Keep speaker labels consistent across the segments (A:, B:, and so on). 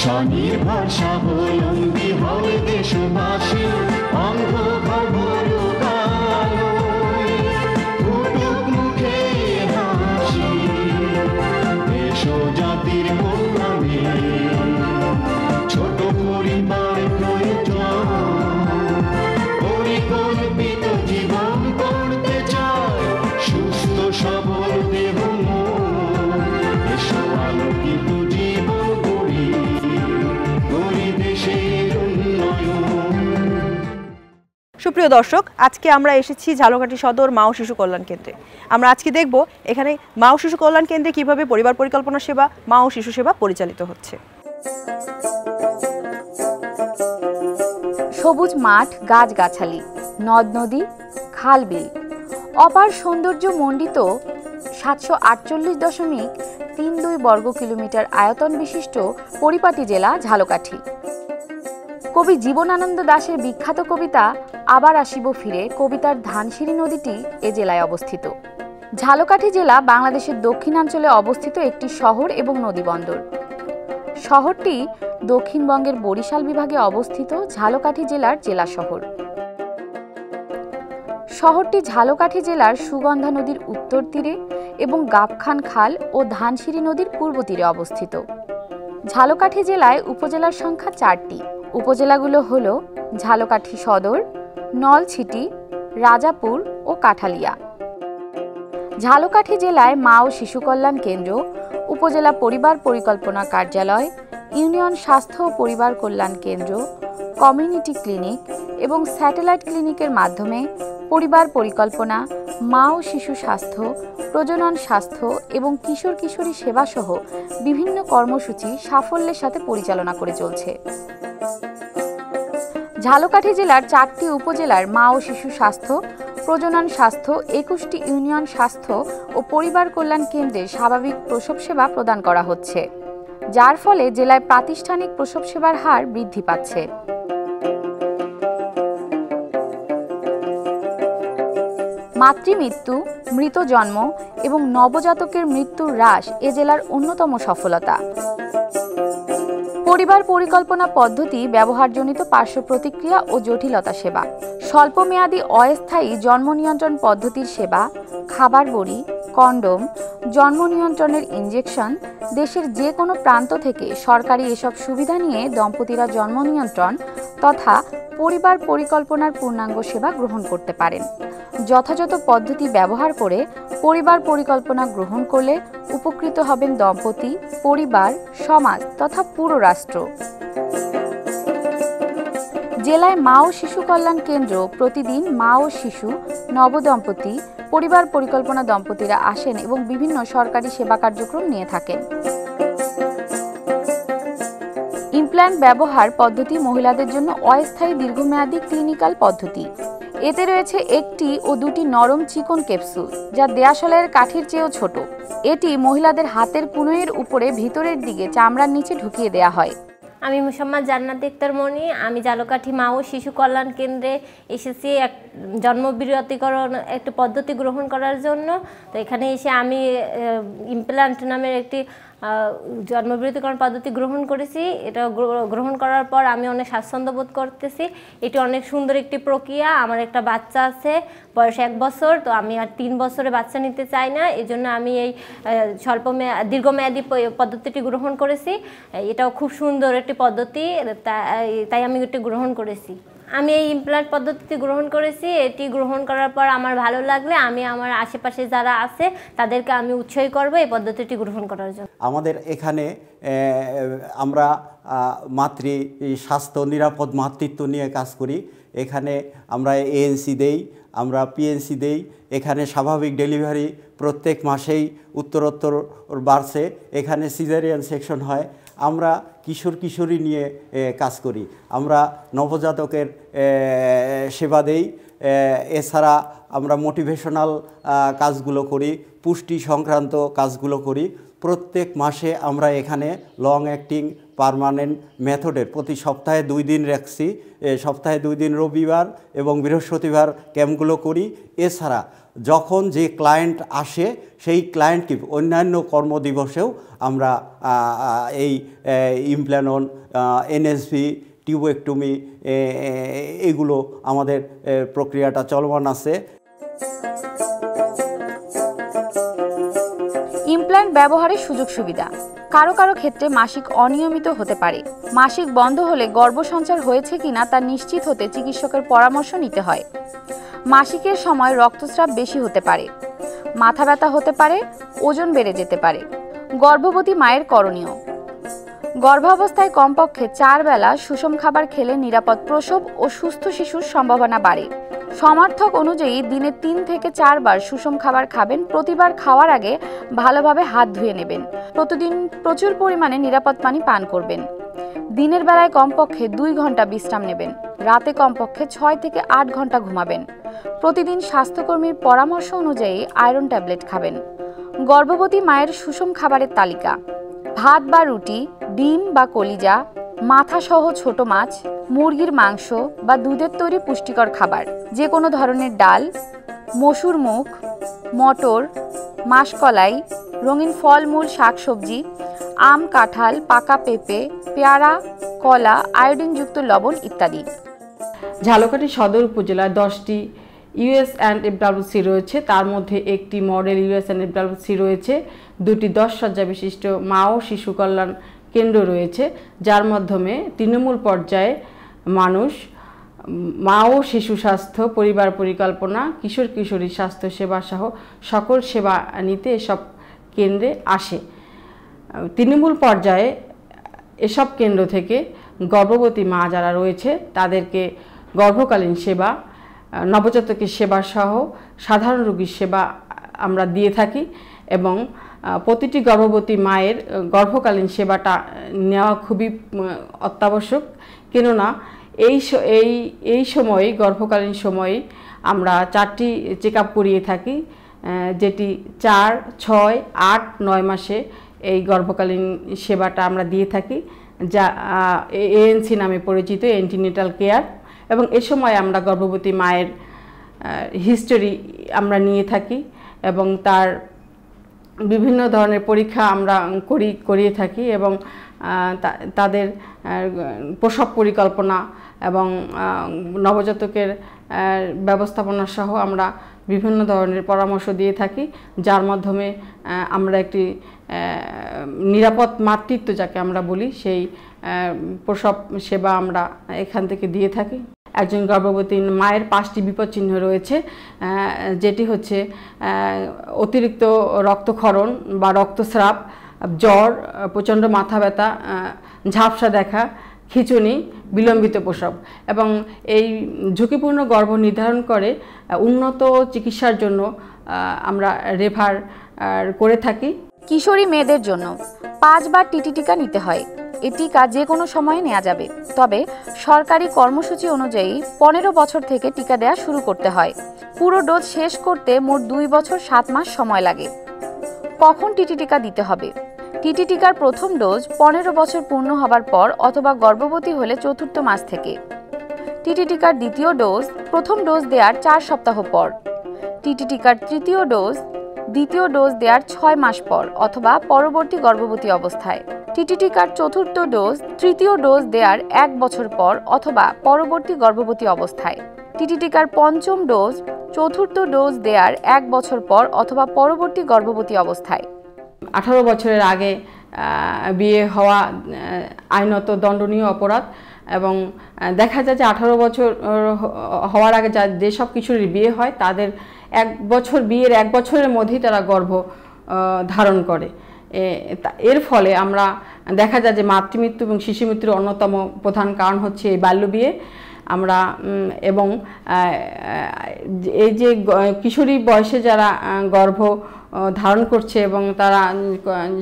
A: স্বনির্ভর স্বাবলম্বী হবে দেশবাসী, অন্ধকার ভরুক আলোয়, ফুটুক মুখে হাসি, দেশ ও জাতির কল্যাণে ছোট পরিবার প্রয়োজন, পরিকল্পিত জীবন করতে চায় সুস্থ সবল দেহ মন, এসো আলোকিত জীবন গড়ি, গড়ি দেশের উন্নয়ন।
B: সুপ্রিয় দর্শক, আজকে আমরা এসেছি ঝালকাঠি সদর মা ও শিশু কল্যাণ কেন্দ্রে। আমরা আজকে দেখব এখানে মা ও শিশু কল্যাণ কেন্দ্রে কিভাবে পরিবার পরিকল্পনা সেবা, মা ও শিশু সেবা পরিচালিত হচ্ছে।
C: সবুজ মাঠ, গাছগাছালি, নদ নদী, খাল বিল, অপার সৌন্দর্য মণ্ডিত ৭৪৮.৩২ বর্গ কিলোমিটার আয়তন বিশিষ্ট পরিপাটি জেলা ঝালকাঠি। কবি জীবনানন্দ দাশের বিখ্যাত কবিতা আবার আসিব ফিরে কবিতার ধানসিঁড়ি নদীটি এ জেলায় অবস্থিত। ঝালকাঠি জেলা বাংলাদেশের দক্ষিণাঞ্চলে অবস্থিত একটি শহর এবং নদীবন্দর। শহরটি দক্ষিণবঙ্গের বরিশাল বিভাগে অবস্থিত ঝালকাঠি জেলার জেলা শহর। শহরটি ঝালকাঠি জেলার সুগন্ধা নদীর উত্তর তীরে এবং গাবখান খাল ও ধানসিঁড়ি নদীর পূর্ব তীরে অবস্থিত। ঝালকাঠি জেলায় উপজেলার সংখ্যা 4টি। উপজেলাগুলো হল ঝালকাঠি সদর, নলছিটি, রাজাপুর ও কাঠালিয়া। ঝালকাঠি জেলায় মা ও শিশু কল্যাণ কেন্দ্র, উপজেলা পরিবার পরিকল্পনা কার্যালয়, ইউনিয়ন স্বাস্থ্য ও পরিবার কল্যাণ কেন্দ্র, কমিউনিটি ক্লিনিক এবং স্যাটেলাইট ক্লিনিকের মাধ্যমে পরিবার পরিকল্পনা, মা ও শিশু স্বাস্থ্য, প্রজনন স্বাস্থ্য এবং কিশোর কিশোরী সেবাসহ বিভিন্ন কর্মসূচি সাফল্যের সাথে পরিচালনা করে চলছে। ঝালকাঠি জেলার 4টি উপজেলার মা ও শিশু স্বাস্থ্য, প্রজনন স্বাস্থ্য, 21টি ইউনিয়ন স্বাস্থ্য ও পরিবার কল্যাণ কেন্দ্রে স্বাভাবিক প্রসব সেবা প্রদান করা হচ্ছে, যার ফলে জেলায় প্রাতিষ্ঠানিক প্রসব সেবার হার বৃদ্ধি পাচ্ছে। মাতৃমৃত্যু, মৃত জন্ম এবং নবজাতকের মৃত্যুর হ্রাস এ জেলার অন্যতম সফলতা। পরিবার পরিকল্পনা পদ্ধতি ব্যবহারজনিত পার্শ্ব প্রতিক্রিয়া ও জটিলতা সেবা, স্বল্পমেয়াদী অস্থায়ী জন্ম নিয়ন্ত্রণ পদ্ধতির সেবা, খাবার বড়ি, কন্ডোম, জন্ম নিয়ন্ত্রণের ইনজেকশন, দেশের যে কোনো প্রান্ত থেকে সরকারি এসব সুবিধা নিয়ে দম্পতিরা জন্ম নিয়ন্ত্রণ তথা পরিবার পরিকল্পনার পূর্ণাঙ্গ সেবা গ্রহণ করতে পারেন। যথাযথ পদ্ধতি ব্যবহার করে পরিবার পরিকল্পনা গ্রহণ করলে উপকৃত হবেন দম্পতি, পরিবার, সমাজ তথা পুরো রাষ্ট্র। জেলায় মা ও শিশু কল্যাণ কেন্দ্র প্রতিদিন মা ও শিশু, নবদম্পতি, পরিবার পরিকল্পনা দম্পতিরা আসেন এবং বিভিন্ন সরকারি সেবা কার্যক্রম নিয়ে থাকেন। ইমপ্ল্যান্ট ব্যবহার পদ্ধতি মহিলাদের জন্য অস্থায়ী দীর্ঘমেয়াদী ক্লিনিক্যাল পদ্ধতি। এতে রয়েছে 1টি ও 2টি নরম চিকন ক্যাপসুল, যা দেয়াশলাইয়ের কাঠির চেয়েও ছোট। এটি মহিলাদের হাতের কনুইয়ের উপরে ভিতরের দিকে চামড়ার নিচে ঢুকিয়ে দেয়া হয়।
D: আমি মুসাম্মদ জান্নাত ইখতার মনি। আমি ঝালকাঠি মা ও শিশু কল্যাণ কেন্দ্রে এসেছি জন্মবিরতিকরণ একটা পদ্ধতি গ্রহণ করার জন্য। তো এখানে এসে আমি ইমপ্ল্যান্ট নামের একটি জন্মবিরতিকরণ পদ্ধতি গ্রহণ করেছি। এটা গ্রহণ করার পর আমি অনেক স্বাচ্ছন্দ্য বোধ করতেছি। এটি অনেক সুন্দর একটি প্রক্রিয়া। আমার একটা বাচ্চা আছে, বয়স 1 বছর। তো আমি আর 3 বছরে বাচ্চা নিতে চাই না, এই জন্য আমি এই দীর্ঘমেয়াদী পদ্ধতিটি গ্রহণ করেছি। এটাও খুব সুন্দর একটি পদ্ধতি, তাই আমি এটি গ্রহণ করেছি। আমি এই ইমপ্ল্যান্ট পদ্ধতিটি গ্রহণ করেছি। এটি গ্রহণ করার পর আমার ভালো লাগলে আমি আমার আশেপাশে যারা আছে তাদেরকে আমি উৎসাহী করব এই পদ্ধতিটি গ্রহণ করার জন্য।
E: আমাদের এখানে আমরা মাতৃ স্বাস্থ্য, নিরাপদ মাতৃত্ব নিয়ে কাজ করি। এখানে আমরা ANC দেই, আমরা PNC দেই। এখানে স্বাভাবিক ডেলিভারি প্রত্যেক মাসেই উত্তরোত্তর বাড়ছে। এখানে সিজারিয়ান সেকশন হয়। আমরা কিশোর কিশোরী নিয়ে কাজ করি। আমরা নবজাতকের সেবা দেই। এছাড়া আমরা মোটিভেশনাল কাজগুলো করি, পুষ্টি সংক্রান্ত কাজগুলো করি। প্রত্যেক মাসে আমরা এখানে লং অ্যাক্টিং পার্মানেন্ট মেথডের প্রতি সপ্তাহে 2 দিন রাখছি, সপ্তাহে 2 দিন রবিবার এবং বৃহস্পতিবার ক্যাম্পগুলো করি। এছাড়া যখন যে ক্লায়েন্ট আসে সেই ক্লায়েন্টকে অন্যান্য কর্মদিবসেও আমরা এই ইমপ্ল্যানন, এনএসভি, টিউবেক্টমি এগুলো আমাদের প্রক্রিয়াটা চলমান আছে।
C: ইমপ্ল্যান্ট ব্যবহারের সুযোগ সুবিধা। কারো কারো ক্ষেত্রে মাসিক অনিয়মিত হতে পারে। মাসিক বন্ধ হলে গর্ভসঞ্চার হয়েছে কিনা তা নিশ্চিত হতে চিকিৎসকের পরামর্শ নিতে হয়। মাসিকের সময় রক্তস্রাব বেশি হতে পারে, মাথা ব্যথা হতে পারে, ওজন বেড়ে যেতে পারে। গর্ভবতী মায়ের করণীয়: গর্ভাবস্থায় কমপক্ষে 4 বেলা সুষম খাবার খেলে নিরাপদ প্রসব ও সুস্থ শিশুর সম্ভাবনা বাড়ে। সমার্থক অনুযায়ী দিনে 3 থেকে 4 বার সুষম খাবার খাবেন। প্রতিবার খাওয়ার আগে ভালোভাবে হাত ধুয়ে নেবেন। প্রতিদিন প্রচুর পরিমাণে নিরাপদ পানি পান করবেন। দিনের বেলায় কমপক্ষে 2 ঘন্টা বিশ্রাম নেবেন। রাতে কমপক্ষে 6 থেকে 8 ঘন্টা ঘুমাবেন। প্রতিদিন স্বাস্থ্যকর্মীর পরামর্শ অনুযায়ী আয়রন ট্যাবলেট খাবেন। গর্ভবতী মায়ের সুষম খাবারের তালিকা: ভাত বা রুটি, ডিম বা কলিজা, মাথা সহ ছোট মাছ, মুরগির মাংস বা দুধের তৈরি পুষ্টিকর খাবার, যে কোনো ধরনের ডাল, মসুর মুখ, মটর, মাসকলাই, রঙিন ফলমূল, শাকসবজি, আম, কাঁঠাল, পাকা পেঁপে, পেয়ারা, কলা, আয়োডিনযুক্ত লবণ ইত্যাদি।
F: ঝালকাঠি সদর উপজেলায় 10টি USANFWC রয়েছে। তার মধ্যে একটি মডেল USANFWC রয়েছে, 2টি 10 শয্যা বিশিষ্ট মা ও শিশু কল্যাণ কেন্দ্র রয়েছে, যার মাধ্যমে তৃণমূল পর্যায়ে মানুষ মা ও শিশু স্বাস্থ্য, পরিবার পরিকল্পনা, কিশোর কিশোরী স্বাস্থ্য সেবা সহ সকল সেবা নিতে এসব কেন্দ্রে আসে। তৃণমূল পর্যায়ে এসব কেন্দ্র থেকে গর্ভবতী মা যারা রয়েছে তাদেরকে গর্ভকালীন সেবা, নবজাতকের সেবা সহ সাধারণ রোগীর সেবা আমরা দিয়ে থাকি এবং প্রতিটি গর্ভবতী মায়ের গর্ভকালীন সেবাটা নেওয়া খুবই অত্যাবশ্যক। কেননা এই সময়ে, গর্ভকালীন সময়ে আমরা 4টি চেক আপ করিয়ে থাকি, যেটি 4, 6, 8, 9 মাসে এই গর্ভকালীন সেবাটা আমরা দিয়ে থাকি, যা ANC নামে পরিচিত, অ্যান্টিনেটাল কেয়ার। এবং এ সময় আমরা গর্ভবতী মায়ের হিস্টোরি আমরা নিয়ে থাকি এবং তার বিভিন্ন ধরনের পরীক্ষা আমরা করিয়ে থাকি এবং তাদের প্রসব পরিকল্পনা এবং নবজাতকের ব্যবস্থাপনা সহ আমরা বিভিন্ন ধরনের পরামর্শ দিয়ে থাকি, যার মাধ্যমে আমরা একটি নিরাপদ মাতৃত্ব যাকে আমরা বলি সেই প্রসব সেবা আমরা এখান থেকে দিয়ে থাকি। একজন গর্ভবতী মায়ের 5টি বিপদ চিহ্ন রয়েছে, যেটি হচ্ছে অতিরিক্ত রক্তক্ষরণ বা রক্তস্রাব, জ্বর, প্রচণ্ড মাথা ব্যথা, ঝাপসা দেখা, খিঁচুনি, বিলম্বিত প্রসব। এবং এই ঝুঁকিপূর্ণ গর্ভ নির্ধারণ করে উন্নত চিকিৎসার জন্য আমরা রেফার করে থাকি।
C: কিশোরী মেয়েদের জন্য 5 বার টিটি টিকা নিতে হয়। এই টিকা যে কোনো সময়ে নেওয়া যাবে, তবে সরকারি কর্মসূচি অনুযায়ী 15 বছর থেকে টিকা দেওয়া শুরু করতে হয়। পুরো ডোজ শেষ করতে মোট 2 বছর 7 মাস সময় লাগে। কখন টিটি টিকা দিতে হবে? টিটি টিকার প্রথম ডোজ 15 বছর পূর্ণ হবার পর অথবা গর্ভবতী হলে 4র্থ মাস থেকে। টিটি টিকার দ্বিতীয় ডোজ প্রথম ডোজ দেওয়ার 4 সপ্তাহ পর। টিটি টিকার তৃতীয় ডোজ দ্বিতীয় ডোজ দেওয়ার 6 মাস পর অথবা পরবর্তী গর্ভবতী অবস্থায়। টিটি টিকার 4র্থ ডোজ তৃতীয় ডোজ দেওয়ার 1 বছর পর অথবা পরবর্তী গর্ভবতী অবস্থায়। টিটি টিকার 5ম ডোজ 4র্থ ডোজ দেওয়ার 1 বছর পর অথবা পরবর্তী গর্ভবতী অবস্থায়।
F: 18 বছরের আগে বিয়ে হওয়া আইনত দণ্ডনীয় অপরাধ এবং দেখা যায় যে 18 বছর হওয়ার আগে যেসব কিশোরীর বিয়ে হয় তাদের 1 বছর বিয়ের 1 বছরের মধ্যেই তারা গর্ভ ধারণ করে। এর ফলে আমরা দেখা যায় যে মাতৃমৃত্যু এবং শিশু মৃত্যুর অন্যতম প্রধান কারণ হচ্ছে এই বাল্যবিয়ে। আমরা এবং এই যে কিশোরী বয়সে যারা গর্ভ ধারণ করছে এবং তারা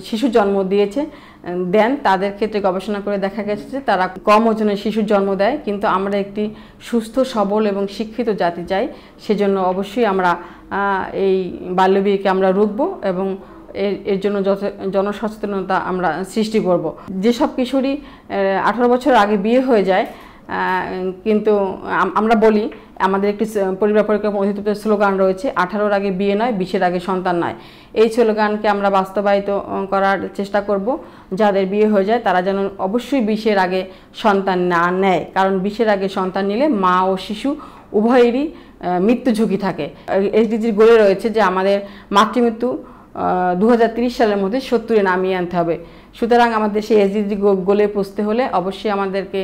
F: শিশু জন্ম দেন তাদের ক্ষেত্রে গবেষণা করে দেখা গেছে যে তারা কম ওজনের শিশুর জন্ম দেয়। কিন্তু আমরা একটি সুস্থ সবল এবং শিক্ষিত জাতি চাই, সেজন্য অবশ্যই আমরা এই বাল্যবিয়েকে আমরা রুখব এবং এর জন্য জনসচেতনতা আমরা সৃষ্টি করব। যেসব কিশোরী 18 বছর আগে বিয়ে হয়ে যায়, কিন্তু আমরা বলি আমাদের একটি পরিবার পরিকল্পনা অধিদপ্তরের স্লোগান রয়েছে, 18-র আগে বিয়ে নয়, 20-এর আগে সন্তান নয়। এই স্লোগানকে আমরা বাস্তবায়িত করার চেষ্টা করব। যাদের বিয়ে হয়ে যায় তারা যেন অবশ্যই 20-এর আগে সন্তান না নেয়, কারণ 20-এর আগে সন্তান নিলে মা ও শিশু উভয়েরই মৃত্যু ঝুঁকি থাকে। এসডিজির গোলে রয়েছে যে আমাদের মাতৃমৃত্যু 2030 সালের মধ্যে 70-এ নামিয়ে আনতে হবে। সুতরাং আমাদের সেই এসডিজি গোলে পৌঁছতে হলে অবশ্যই আমাদেরকে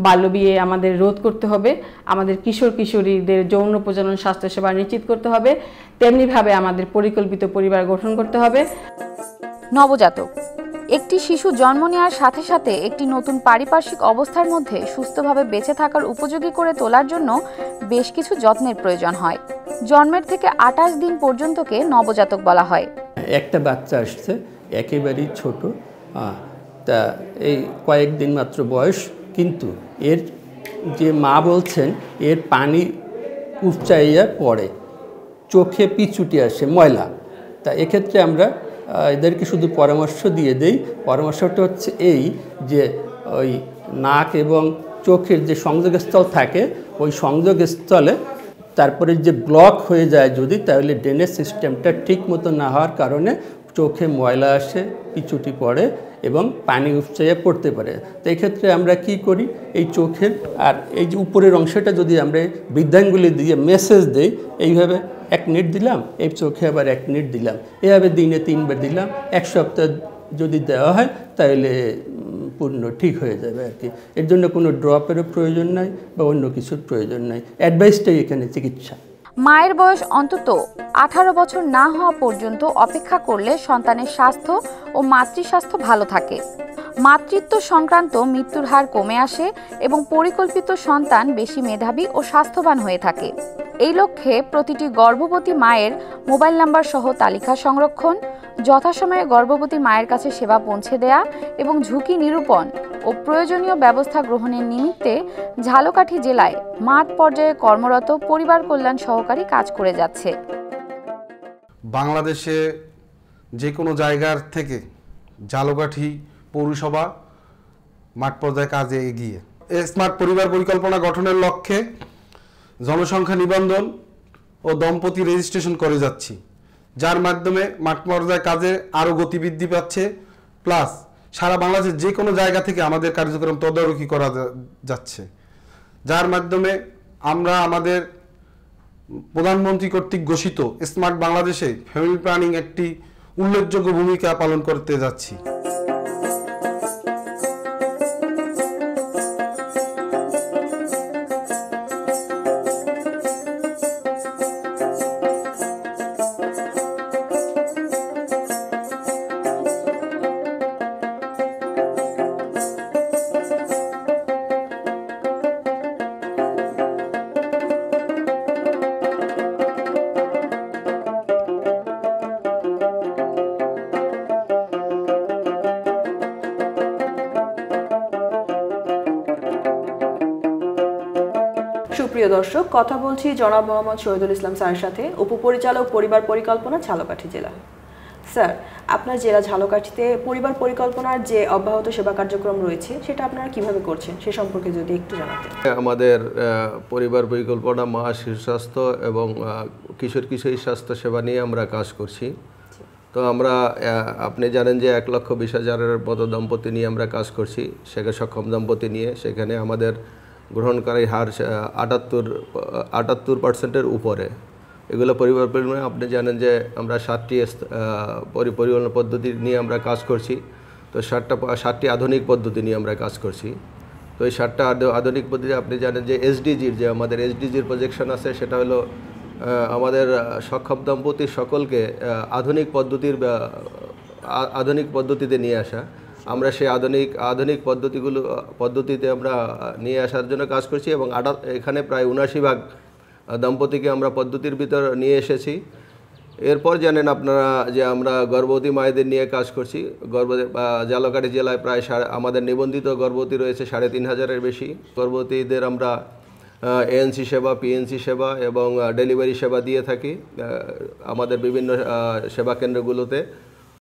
F: বাল্যবিয়ে আমাদের রোধ করতে হবে, আমাদের কিশোর কিশোরীদের যৌন প্রজনন স্বাস্থ্যসেবা নিশ্চিত করতে হবে, তেমনিভাবে আমাদের পরিকল্পিত পরিবার গঠন করতে হবে।
C: নবজাতক একটি শিশু জন্ম নেওয়ার সাথে সাথে একটি নতুন পারিপার্শ্বিক অবস্থার মধ্যে সুস্থভাবে বেঁচে থাকার উপযোগী করে তোলার জন্য বেশ কিছু যত্নের প্রয়োজন হয়। জন্মের থেকে 28 দিন পর্যন্তকে নবজাতক বলা হয়।
G: একটা বাচ্চা আসছে একেবারেই ছোট, তা এই কয়েকদিন মাত্র বয়স, কিন্তু এর যে মা বলছেন এর পানি উপচাইয়া পড়ে, চোখে পিছুটি আসে, ময়লা। তা এক্ষেত্রে আমরা এদেরকে শুধু পরামর্শ দিয়ে দেই। পরামর্শটা হচ্ছে এই যে ওই নাক এবং চোখের যে সংযোগস্থল থাকে ওই সংযোগস্থলে তারপরে যে ব্লক হয়ে যায় যদি, তাহলে ড্রেনেজ সিস্টেমটা ঠিক মতো না হওয়ার কারণে চোখে ময়লা আসে, পিছুটি পড়ে এবং পানি উপচাইয়া পড়তে পারে। তো এক্ষেত্রে আমরা কি করি, এই চোখের আর এই যে উপরের অংশটা যদি আমরা বৃদ্ধাঙ্গুলি দিয়ে মেসেজ দেই, এইভাবে 1 মিনিট দিলাম, এই চোখে আবার 1 মিনিট দিলাম, এভাবে দিনে 3 বার দিলাম, 1 সপ্তাহ যদি দেওয়া হয় তাহলে পূর্ণ ঠিক হয়ে যাবে আর কি। এর জন্য কোনো ড্রপেরও প্রয়োজন নাই বা অন্য কিছুর প্রয়োজন নাই, অ্যাডভাইসটাই এখানে চিকিৎসা।
C: মায়ের বয়স অন্তত 18 বছর না হওয়া পর্যন্ত অপেক্ষা করলে সন্তানের স্বাস্থ্য ও মাতৃস্বাস্থ্য ভালো থাকে। মাতৃত্ব সংক্রান্ত মৃত্যুর হার কমে আসে এবং পরিকল্পিত সন্তান বেশি মেধাবী ও স্বাস্থ্যবান হয়ে থাকে। এই লক্ষ্যে প্রতিটি গর্ভবতী মায়ের মোবাইল নাম্বার সহ তালিকা সংরক্ষণ, যথাসময়ে গর্ভবতী মায়ের কাছে সেবা পৌঁছে দেয়া এবং ঝুঁকি নিরূপণ ও প্রয়োজনীয় ব্যবস্থা গ্রহণের নিমিত্তে ঝালকাঠি জেলায় মাঠ পর্যায়ে কর্মরত পরিবার কল্যাণ সহকারী কাজ করে যাচ্ছে।
H: বাংলাদেশে যে কোনো জায়গার থেকে ঝালকাঠি পৌরসভা মাঠ পর্যায়ে কাজে এগিয়ে স্মার্ট পরিবার পরিকল্পনা গঠনের লক্ষ্যে জনসংখ্যা নিবন্ধন ও দম্পতি রেজিস্ট্রেশন করে যাচ্ছি, যার মাধ্যমে মাঠ পর্যায়ে কাজে আরও গতিবৃদ্ধি পাচ্ছে। প্লাস সারা বাংলাদেশের যে কোনো জায়গা থেকে আমাদের কার্যক্রম তদারকি করা যাচ্ছে, যার মাধ্যমে আমরা আমাদের প্রধানমন্ত্রী কর্তৃক ঘোষিত স্মার্ট বাংলাদেশে ফ্যামিলি প্ল্যানিং একটি উল্লেখযোগ্য ভূমিকা পালন করতে যাচ্ছি।
B: সুপ্রিয় দর্শক, কথা বলছি জনাব মোহাম্মদ শহীদুল ইসলাম স্যারের সাথে, উপপরিচালক পরিবার পরিকল্পনা ঝালকাঠি জেলা। স্যার, আপনার জেলা ঝালকাঠিতে পরিবার পরিকল্পনার যে অব্যাহত সেবা কার্যক্রম রয়েছে সেটা আপনারা কিভাবে করছেন সে সম্পর্কে যদি একটু জানাতেন।
I: আমাদের পরিবার পরিকল্পনা মা শিশু স্বাস্থ্য এবং কিশোর কিশোরী স্বাস্থ্য সেবা নিয়ে আমরা কাজ করছি। তো আমরা আপনি জানেন যে 1,20,000-এর মতো দম্পতি নিয়ে আমরা কাজ করছি, সেখানে সক্ষম দম্পতি নিয়ে। সেখানে আমাদের গ্রহণকারী হার 78% উপরে। এগুলো পরিবার পরিকল্পনা আপনি জানেন যে আমরা 7টি পরিকল্পনা পদ্ধতি নিয়ে আমরা কাজ করছি। তো 7টি আধুনিক পদ্ধতি নিয়ে আমরা কাজ করছি। তো এই 7টা আধুনিক পদ্ধতি আপনি জানেন যে এসডিজির যে আমাদের এসডিজির প্রজেকশন আছে, সেটা হলো আমাদের সক্ষম দম্পতির সকলকে আধুনিক পদ্ধতিতে নিয়ে আসা। আমরা সেই আধুনিক পদ্ধতিতে আমরা নিয়ে আসার জন্য কাজ করছি এবং এখানে প্রায় 79 দম্পতিকে আমরা পদ্ধতির ভিতর নিয়ে এসেছি। এরপর জানেন আপনারা যে আমরা গর্ভবতী মায়েদের নিয়ে কাজ করছি। ঝালকাঠি জেলায় প্রায় আমাদের নিবন্ধিত গর্ভবতী রয়েছে 3,500-এর বেশি। গর্ভবতীদের আমরা এএনসি সেবা, পিএনসি সেবা এবং ডেলিভারি সেবা দিয়ে থাকি আমাদের বিভিন্ন সেবা কেন্দ্রগুলোতে।